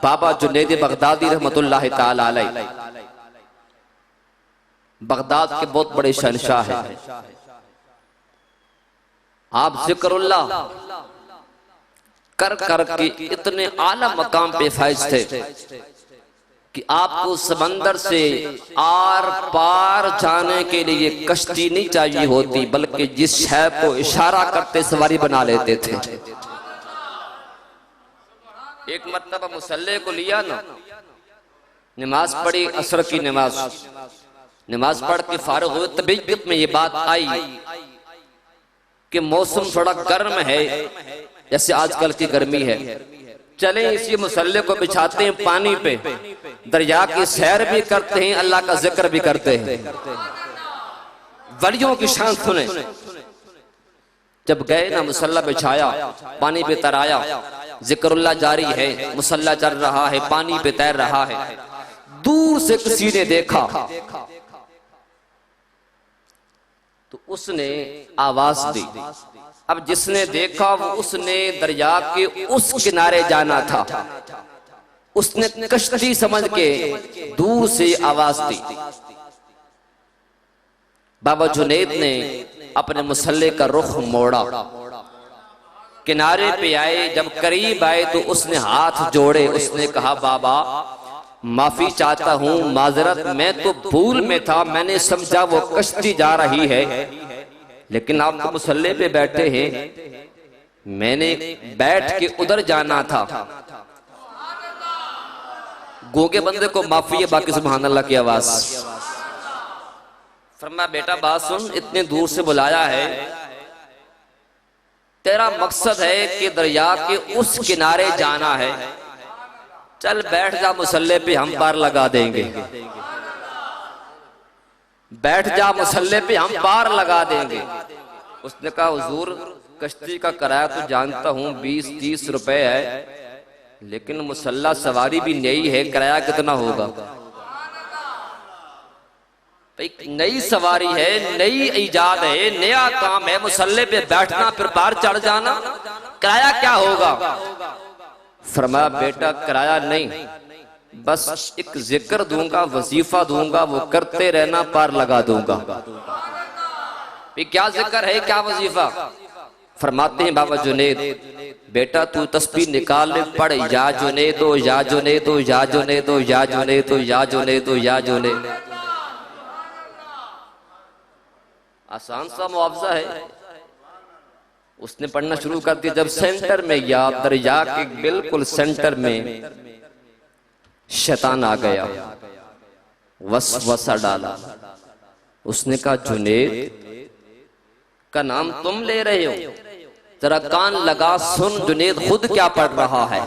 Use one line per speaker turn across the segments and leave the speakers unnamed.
बाबा Junaid Baghdadi रहमतुल्लाह ताला अलैह बगदाद के बहुत बड़े शहंशाह हैं। आप जिक्रुल्लाह कर कर के इतने आला मकाम पे फाइज थे कि आपको समंदर से आर पार जाने के लिए कश्ती नहीं चाहिए होती, बल्कि जिस शय को इशारा करते सवारी बना लेते थे। एक मर्तबा मुसल्ले को लिया ना, नमाज पढ़ी, असर की नमाज पढ़ के फारिग हुए, तबीयत में ये बात आई कि मौसम थोड़ा गर्म है, जैसे आजकल की गर्मी है, चलें इसी मुसल्ले को बिछाते हैं पानी पे, दरिया की सैर भी करते हैं, अल्लाह का जिक्र भी करते हैं। वलियों की शान सुने। जब गए ना, मुसल्ला बिछाया, पानी पे तराया, जिक्रुल्लाह जारी है, मुसल्ला चल रहा है, पानी पे तैर रहा है। दूर से किसी ने देखा तो उसने आवाज दी। अब जिसने देखा वो उसने दरिया के उस किनारे जाना था, उसने कश्ती समझ के दूर से आवाज दी। बाबा जुनैद ने अपने मुसल्ले का रुख मोड़ा, किनारे पे आए। जब करीब आए तो उसने हाथ जोड़े, उसने कहा बाबा माफी चाहता हूं, माजरत, मैं तो भूल में था, मैंने समझा वो कश्ती जा रही है, लेकिन आप तो मुसल्ले पे बैठे हैं, मैंने बैठ के उधर जाना था। गूंगे बंदे को माफी है, बाकी सुभान अल्लाह की आवाज। फरमाया बेटा बात सुन, इतने दूर से बुलाया है, तेरा मकसद है कि दरिया के उस किनारे जाना है, चल बैठ जा मुसल्ले पे, हम पार लगा देंगे। बैठ जा मुसल्ले पे, हम पार लगा देंगे। उसने कहा हुजूर कश्ती का किराया तो जानता हूँ 20-30 रुपए है, लेकिन मुसल्ला सवारी भी नई है, किराया कितना होगा? नई सवारी है, नई इजाद है, नया काम है, मुसल्ले पे बैठना फिर पार चढ़ जाना, किराया क्या होगा? फरमाया बेटा किराया नहीं, बस एक जिक्र दूंगा, वजीफा दूंगा, वो करते रहना, पार लगा दूंगा। क्या जिक्र है, क्या वजीफा? फरमाते हैं बाबा जुनैद बेटा तू तस्बीह निकाल, पढ़ या जुनैदो या जुनैदो या जुनैदो या जुनैदो या जुनैदो या जुनैद। आसान सा मुआवजा है। उसने पढ़ना शुरू कर दिया। जब सेंटर में या दरिया के बिल्कुल सेंटर में शैतान आ गया, वसवसा डाला। उसने कहा जुनैद का नाम तुम ले रहे हो, जरा कान लगा सुन, जुनैद खुद क्या पढ़ रहा है।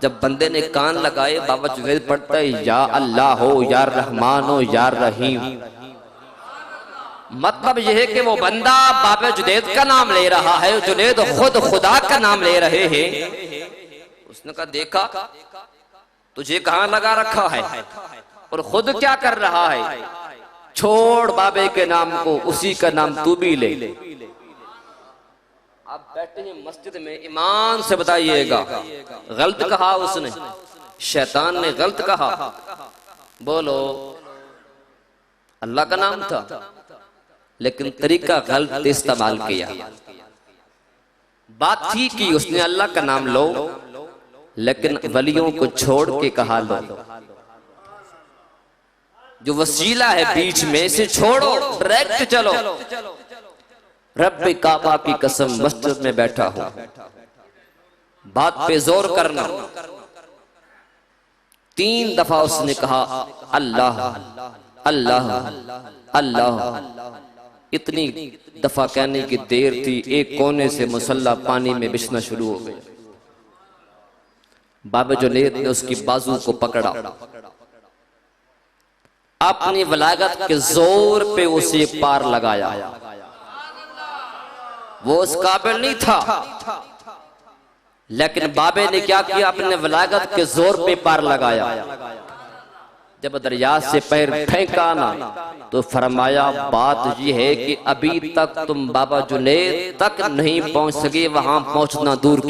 जब बंदे ने कान लगाए, बाबा जुनैद पढ़ता है या अल्लाह हो, या रहमान हो, या रहीम। मतलब यह है कि वो बंदा बाबा जुनैद का नाम ले रहा है, जुनैद खुद खुदा का नाम ले रहे हैं। उसने कहा देखा तुझे कहां लगा रखा है और खुद क्या कर रहा है, छोड़ बाबे के नाम को, उसी का नाम तू भी ले। आप बैठे हैं मस्जिद में, ईमान से बताइएगा गलत कहा उसने, शैतान ने गलत कहा। बोलो अल्लाह का नाम था, लेकिन तरीका गलत इस्तेमाल किया। बात ठीक की उसने, अल्लाह का नाम लो, लेकिन वलियों को छोड़ के कहा लो। जो वसीला है बीच में से छोड़ो, डायरेक्ट चलो। रब्बे काबा की कसम मस्जिद में बैठा हूं, बात पे जोर करना। 3 दफा उसने कहा अल्लाह अल्लाह अल्लाह। इतनी दफा कहने की देर थी, एक कोने से मुसल्ला पानी में बिछना शुरू हो गया। बाबा जुनैद ने उसकी बाजू को पकड़ा, अपनी वलागत के जोर पे उसे पार लगाया। वो उस काबिल नहीं था, लेकिन बाबे ने क्या किया, अपने वलागत के जोर पे पार लगाया। जब दरिया से पैर फेंका ना, तो फरमाया बात यह है कि अभी तक तुम बाबा जुनैद तक नहीं पहुंच सके, वहां पहुंचना दूर की